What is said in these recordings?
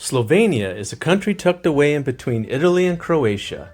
Slovenia is a country tucked away in between Italy and Croatia.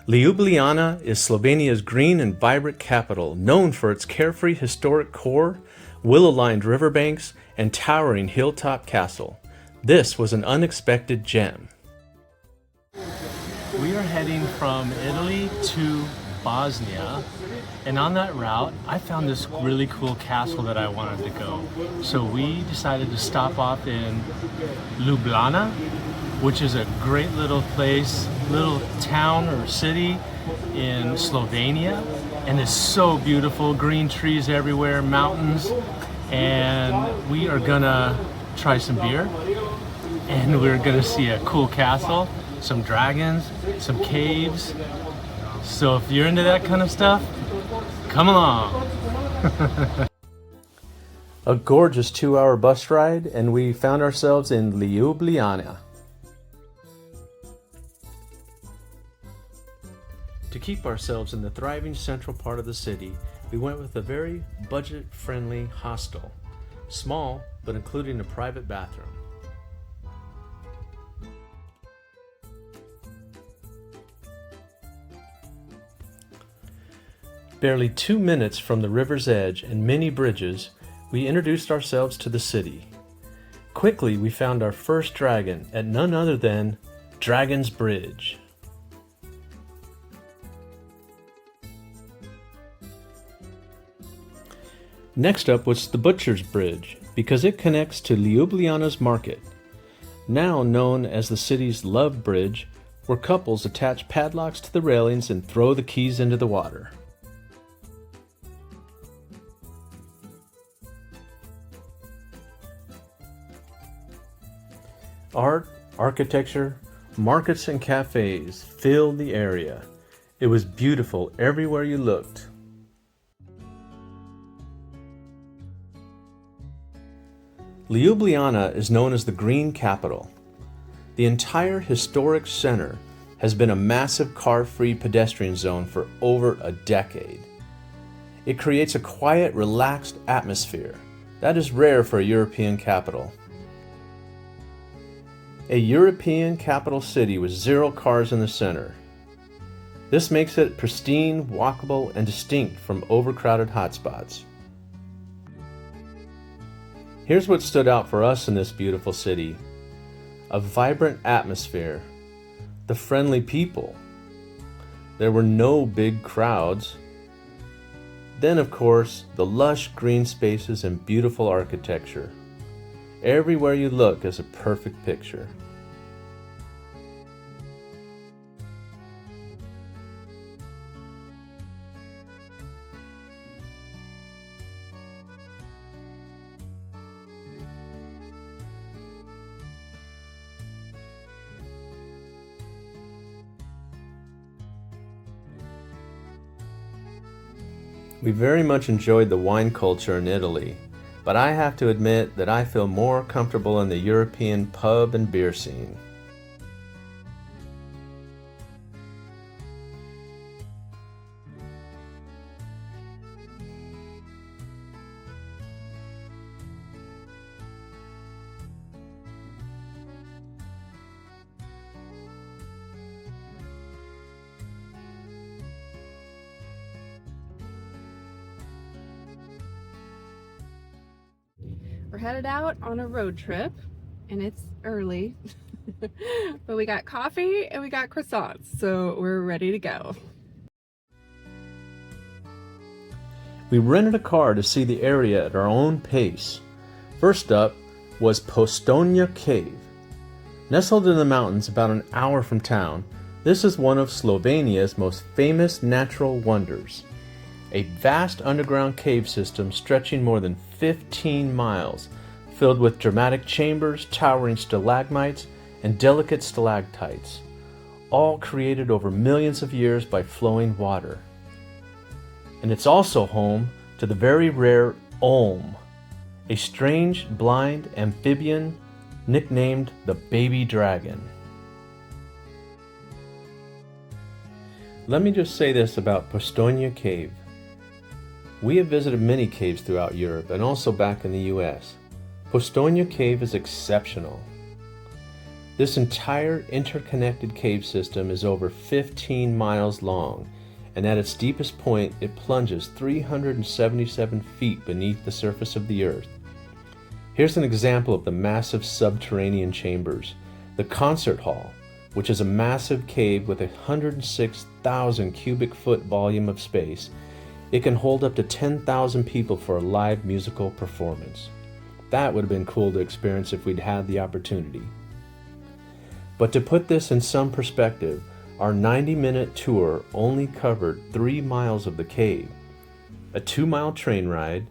Ljubljana is Slovenia's green and vibrant capital, known for its carefree historic core, willow-lined riverbanks, and towering hilltop castle. This was an unexpected gem. We are heading from Italy to Bosnia, and on that route I found this really cool castle that I wanted to go. So we decided to stop off in Ljubljana, which is a great little place, little town or city in Slovenia, and it's so beautiful, green trees everywhere, mountains, and we are gonna try some beer, and we're gonna see a cool castle, some dragons, some caves. So if you're into that kind of stuff, come along. A gorgeous 2-hour bus ride, and we found ourselves in Ljubljana. To keep ourselves in the thriving central part of the city, we went with a very budget-friendly hostel. Small, but including a private bathroom. Barely 2 minutes from the river's edge and many bridges, we introduced ourselves to the city. Quickly, we found our first dragon at none other than Dragon's Bridge. Next up was the Butcher's Bridge, because it connects to Ljubljana's market, now known as the city's Love Bridge, where couples attach padlocks to the railings and throw the keys into the water. Art, architecture, markets and cafes filled the area. It was beautiful everywhere you looked. Ljubljana is known as the Green Capital. The entire historic center has been a massive car-free pedestrian zone for over a decade. It creates a quiet, relaxed atmosphere that is rare for a European capital. A European capital city with 0 cars in the center. This makes it pristine, walkable, and distinct from overcrowded hotspots. Here's what stood out for us in this beautiful city. A vibrant atmosphere. The friendly people. There were no big crowds. Then, of course, the lush green spaces and beautiful architecture. Everywhere you look is a perfect picture. We very much enjoyed the wine culture in Italy, but I have to admit that I feel more comfortable in the European pub and beer scene. We're headed out on a road trip, and it's early, but we got coffee and we got croissants, so we're ready to go. We rented a car to see the area at our own pace. First up was Postojna Cave. Nestled in the mountains about an hour from town, this is one of Slovenia's most famous natural wonders. A vast underground cave system stretching more than 15 miles, filled with dramatic chambers, towering stalagmites, and delicate stalactites, all created over millions of years by flowing water. And it's also home to the very rare Olm, a strange blind amphibian nicknamed the baby dragon. Let me just say this about Postojna Cave. We have visited many caves throughout Europe and also back in the US. Postojna Cave is exceptional. This entire interconnected cave system is over 15 miles long, and at its deepest point it plunges 377 feet beneath the surface of the earth. Here's an example of the massive subterranean chambers. The concert hall, which is a massive cave with 106,000 cubic foot volume of space. It can hold up to 10,000 people for a live musical performance. That would have been cool to experience if we'd had the opportunity. But to put this in some perspective, our 90-minute tour only covered 3 miles of the cave, a 2-mile train ride,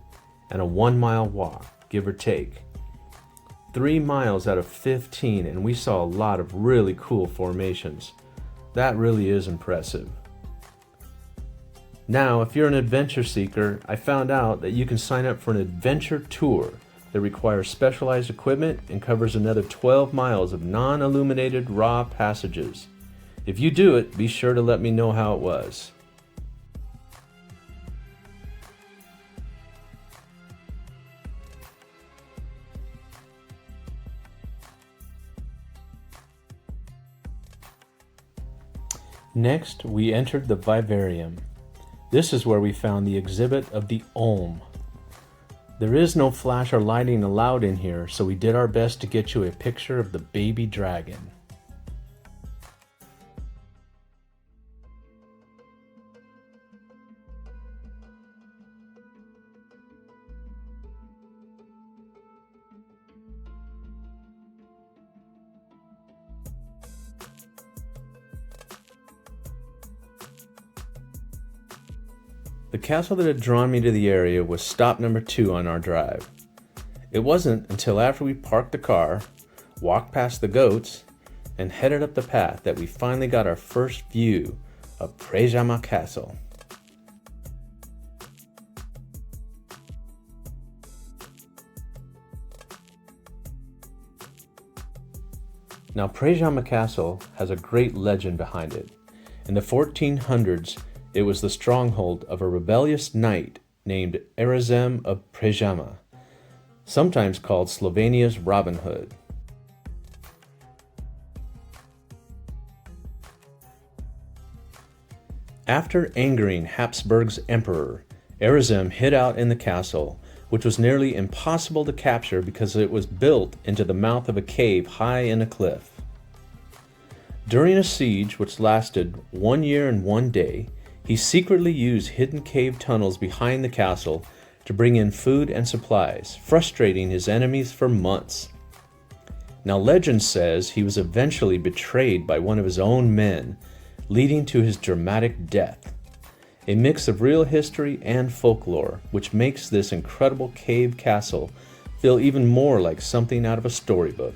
and a 1-mile walk, give or take. 3 miles out of 15, and we saw a lot of really cool formations. That really is impressive. Now, if you're an adventure seeker, I found out that you can sign up for an adventure tour that requires specialized equipment and covers another 12 miles of non-illuminated raw passages. If you do it, be sure to let me know how it was. Next, we entered the vivarium. This is where we found the exhibit of the Olm. There is no flash or lighting allowed in here, so we did our best to get you a picture of the baby dragon. The castle that had drawn me to the area was stop number 2 on our drive. It wasn't until after we parked the car, walked past the goats, and headed up the path that we finally got our first view of Predjama Castle. Now, Predjama Castle has a great legend behind it. In the 1400s, it was the stronghold of a rebellious knight named Erasm of Predjama, sometimes called Slovenia's Robin Hood. After angering Habsburg's emperor, Erasm hid out in the castle, which was nearly impossible to capture because it was built into the mouth of a cave high in a cliff. During a siege which lasted 1 year and 1 day, he secretly used hidden cave tunnels behind the castle to bring in food and supplies, frustrating his enemies for months. Now, legend says he was eventually betrayed by one of his own men, leading to his dramatic death. A mix of real history and folklore, which makes this incredible cave castle feel even more like something out of a storybook.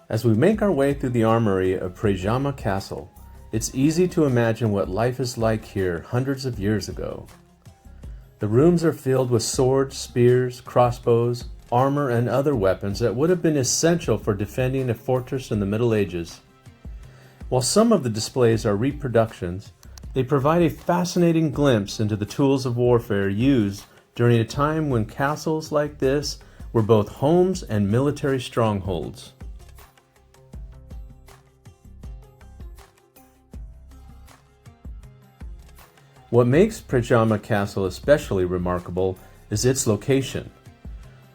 As we make our way through the armory of Predjama Castle, it's easy to imagine what life is like here hundreds of years ago. The rooms are filled with swords, spears, crossbows, armor, and other weapons that would have been essential for defending a fortress in the Middle Ages. While some of the displays are reproductions, they provide a fascinating glimpse into the tools of warfare used during a time when castles like this were both homes and military strongholds. What makes Predjama Castle especially remarkable is its location.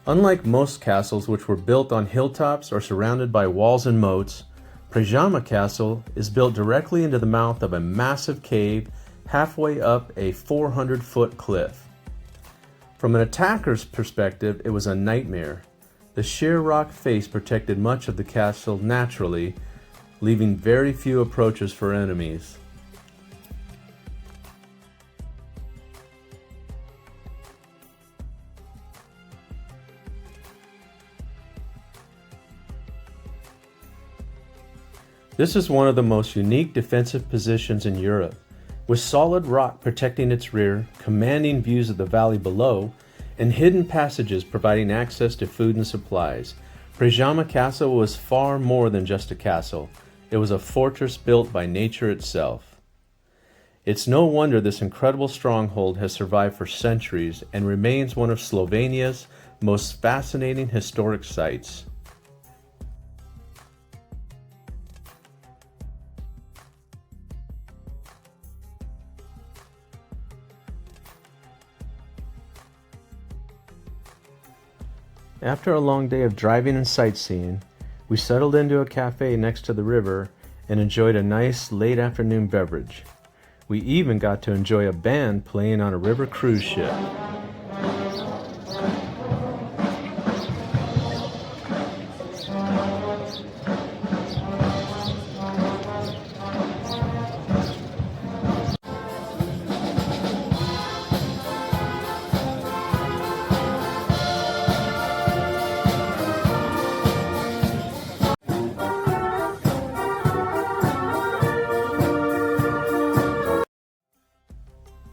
Unlike most castles which were built on hilltops or surrounded by walls and moats, Predjama Castle is built directly into the mouth of a massive cave halfway up a 400-foot cliff. From an attacker's perspective, it was a nightmare. The sheer rock face protected much of the castle naturally, leaving very few approaches for enemies. This is one of the most unique defensive positions in Europe. With solid rock protecting its rear, commanding views of the valley below, and hidden passages providing access to food and supplies. Predjama Castle was far more than just a castle. It was a fortress built by nature itself. It's no wonder this incredible stronghold has survived for centuries and remains one of Slovenia's most fascinating historic sites. After a long day of driving and sightseeing, we settled into a cafe next to the river and enjoyed a nice late afternoon beverage. We even got to enjoy a band playing on a river cruise ship.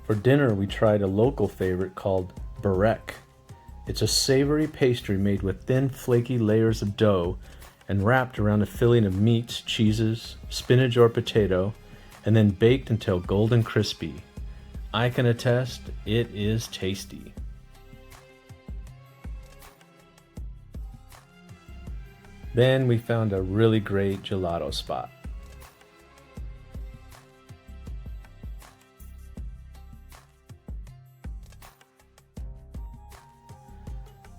For dinner, we tried a local favorite called burek. It's a savory pastry made with thin, flaky layers of dough and wrapped around a filling of meats, cheeses, spinach or potato, and then baked until golden crispy. I can attest, it is tasty. Then we found a really great gelato spot.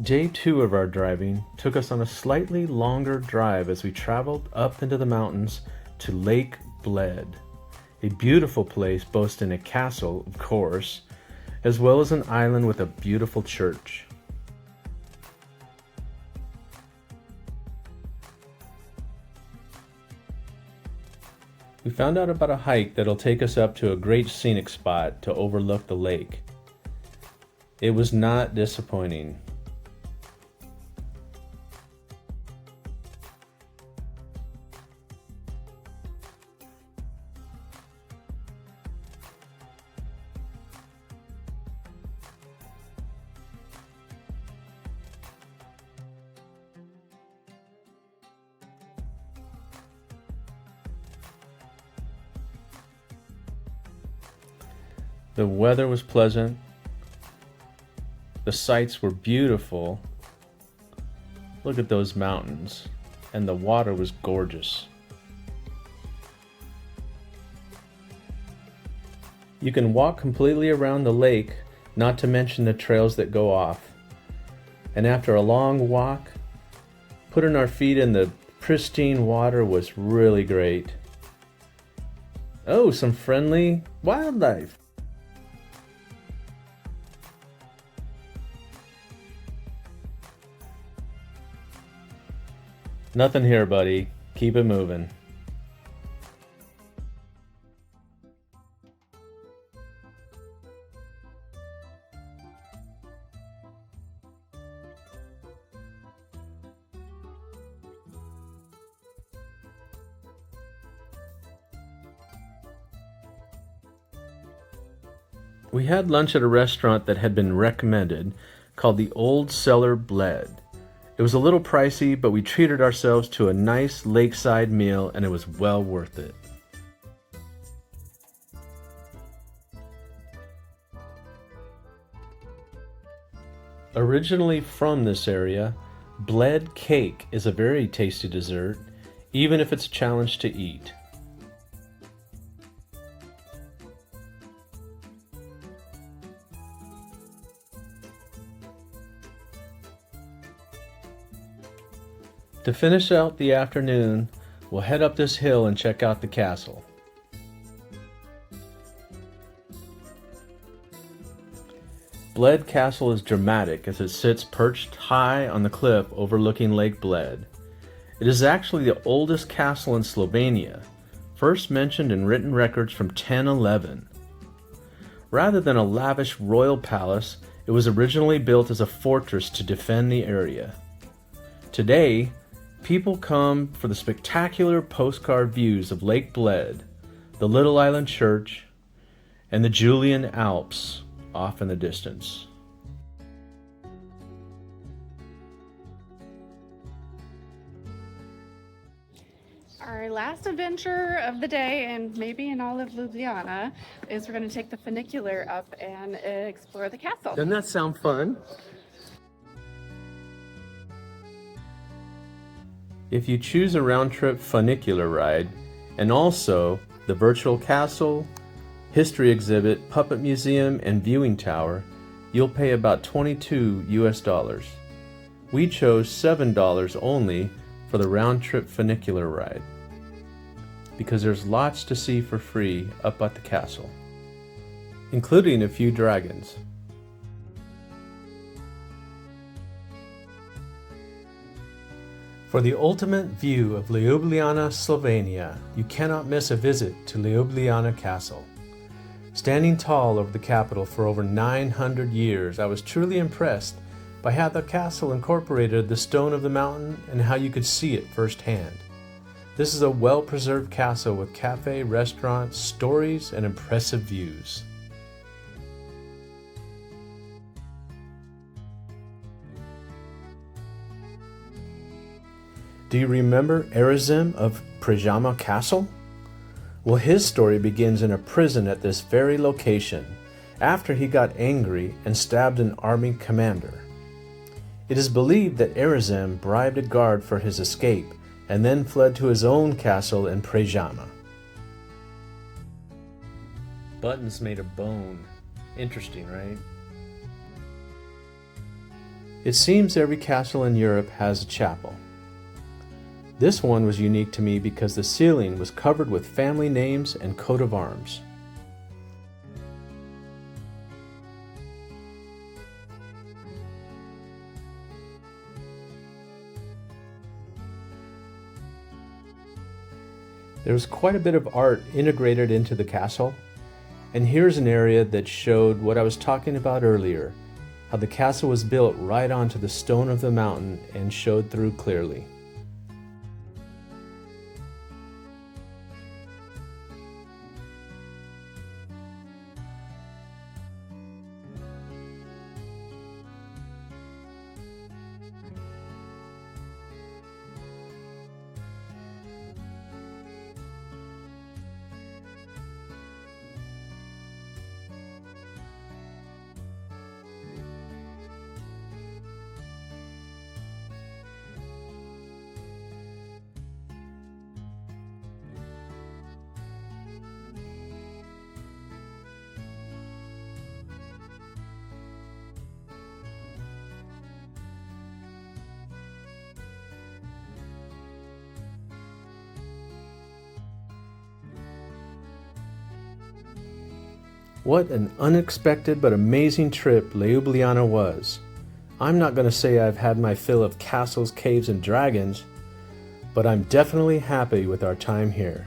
Day 2 of our driving took us on a slightly longer drive as we traveled up into the mountains to Lake Bled, a beautiful place boasting a castle, of course, as well as an island with a beautiful church. We found out about a hike that'll take us up to a great scenic spot to overlook the lake. It was not disappointing. The weather was pleasant. The sights were beautiful. Look at those mountains. And the water was gorgeous. You can walk completely around the lake, not to mention the trails that go off. And after a long walk, putting our feet in the pristine water was really great. Oh, some friendly wildlife. Nothing here, buddy. Keep it moving. We had lunch at a restaurant that had been recommended called the Old Cellar Bled. It was a little pricey, but we treated ourselves to a nice lakeside meal and it was well worth it. Originally from this area, Bled cake is a very tasty dessert, even if it's a challenge to eat. To finish out the afternoon, we'll head up this hill and check out the castle. Bled Castle is dramatic as it sits perched high on the cliff overlooking Lake Bled. It is actually the oldest castle in Slovenia, first mentioned in written records from 1011. Rather than a lavish royal palace, it was originally built as a fortress to defend the area. Today, people come for the spectacular postcard views of Lake Bled, the Little Island Church, and the Julian Alps off in the distance. Our last adventure of the day, and maybe in all of Ljubljana, is we're going to take the funicular up and explore the castle. Doesn't that sound fun? If you choose a round-trip funicular ride, and also the virtual castle, history exhibit, puppet museum, and viewing tower, you'll pay about $22 US. We chose $7 only for the round-trip funicular ride, because there's lots to see for free up at the castle, including a few dragons. For the ultimate view of Ljubljana, Slovenia, you cannot miss a visit to Ljubljana Castle. Standing tall over the capital for over 900 years, I was truly impressed by how the castle incorporated the stone of the mountain and how you could see it firsthand. This is a well-preserved castle with cafe, restaurants, stories, and impressive views. Do you remember Erizim of Predjama Castle? Well, his story begins in a prison at this very location, after he got angry and stabbed an army commander. It is believed that Erizim bribed a guard for his escape, and then fled to his own castle in Predjama. Buttons made of bone. Interesting, right? It seems every castle in Europe has a chapel. This one was unique to me because the ceiling was covered with family names and coat of arms. There was quite a bit of art integrated into the castle, and here's an area that showed what I was talking about earlier, how the castle was built right onto the stone of the mountain and showed through clearly. What an unexpected but amazing trip Ljubljana was. I'm not going to say I've had my fill of castles, caves, and dragons, but I'm definitely happy with our time here.